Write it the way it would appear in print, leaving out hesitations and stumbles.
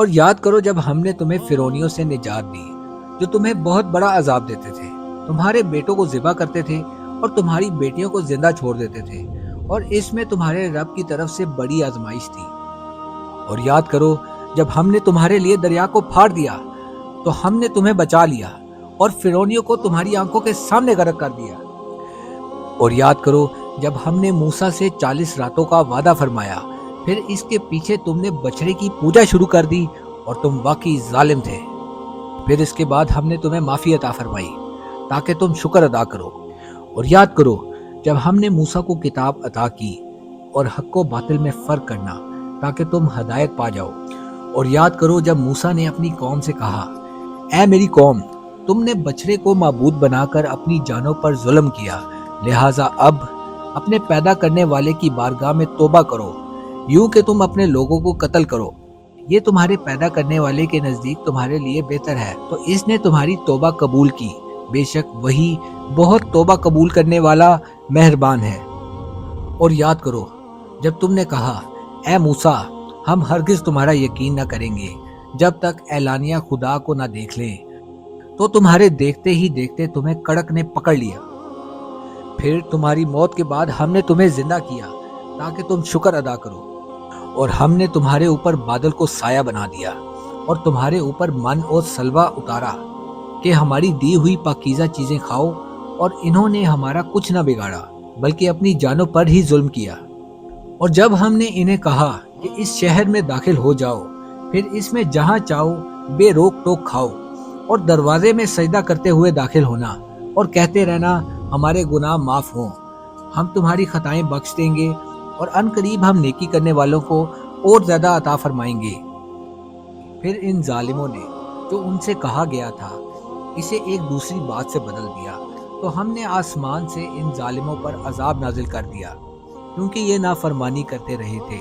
اور یاد کرو جب ہم نے تمہیں فرعونیوں سے نجات دی جو تمہیں بہت بڑا عذاب دیتے تھے، تمہارے بیٹوں کو ذبح کرتے تھے اور تمہاری بیٹیوں کو زندہ چھوڑ دیتے تھے، اور اس میں تمہارے رب کی طرف سے بڑی آزمائش تھی۔ اور یاد کرو جب ہم نے تمہارے لیے دریا کو پھاڑ دیا تو ہم نے تمہیں بچا لیا اور فرعونیوں کو تمہاری آنکھوں کے سامنے غرق کر دیا۔ اور یاد کرو جب ہم نے موسیٰ سے 40 راتوں کا وعدہ فرمایا، پھر اس کے پیچھے تم نے بچڑے کی پوجا شروع کر دی اور تم واقعی ظالم تھے۔ پھر اس کے بعد ہم نے تمہیں معافی عطا فرمائی تاکہ تم شکر ادا کرو۔ اور یاد کرو جب ہم نے موسیٰ کو کتاب عطا کی اور حق و باطل میں فرق کرنا تاکہ تم ہدایت پا جاؤ۔ اور یاد کرو جب موسیٰ نے اپنی قوم سے کہا، اے میری قوم، تم نے بچڑے کو معبود بنا کر اپنی جانوں پر ظلم کیا، لہٰذا اب اپنے پیدا کرنے والے کی بارگاہ میں توبہ کرو، یوں کہ تم اپنے لوگوں کو قتل کرو، یہ تمہارے پیدا کرنے والے کے نزدیک تمہارے لیے بہتر ہے، تو اس نے تمہاری توبہ قبول کی، بے شک وہی بہت توبہ قبول کرنے والا مہربان ہے۔ اور یاد کرو جب تم نے کہا، اے موسیٰ، ہم ہرگز تمہارا یقین نہ کریں گے جب تک اعلانیہ خدا کو نہ دیکھ لیں، تو تمہارے دیکھتے ہی دیکھتے تمہیں کڑک نے پکڑ لیا۔ پھر تمہاری موت کے بعد ہم نے تمہیں زندہ کیا تاکہ تم شکر ادا کرو، اور ہم نے تمہارے اوپر بادل کو سایہ بنا دیا اور تمہارے اوپر من اور سلوہ اتارا کہ ہماری دی ہوئی پاکیزہ چیزیں کھاؤ، اور انہوں نے ہمارا کچھ نہ بگاڑا بلکہ اپنی جانوں پر ہی ظلم کیا۔ اور جب ہم نے انہیں کہا کہ اس شہر میں داخل ہو جاؤ، پھر اس میں جہاں چاہو بے روک ٹوک کھاؤ، اور دروازے میں سجدہ کرتے ہوئے داخل ہونا اور کہتے رہنا ہمارے گناہ معاف ہوں، ہم تمہاری خطائیں بخش دیں گے، اور ان قریب ہم نیکی کرنے والوں کو اور زیادہ عطا فرمائیں گے۔ پھر ان ظالموں نے جو ان سے کہا گیا تھا اسے ایک دوسری بات سے بدل دیا، تو ہم نے آسمان سے ان ظالموں پر عذاب نازل کر دیا کیونکہ یہ نافرمانی کرتے رہے تھے۔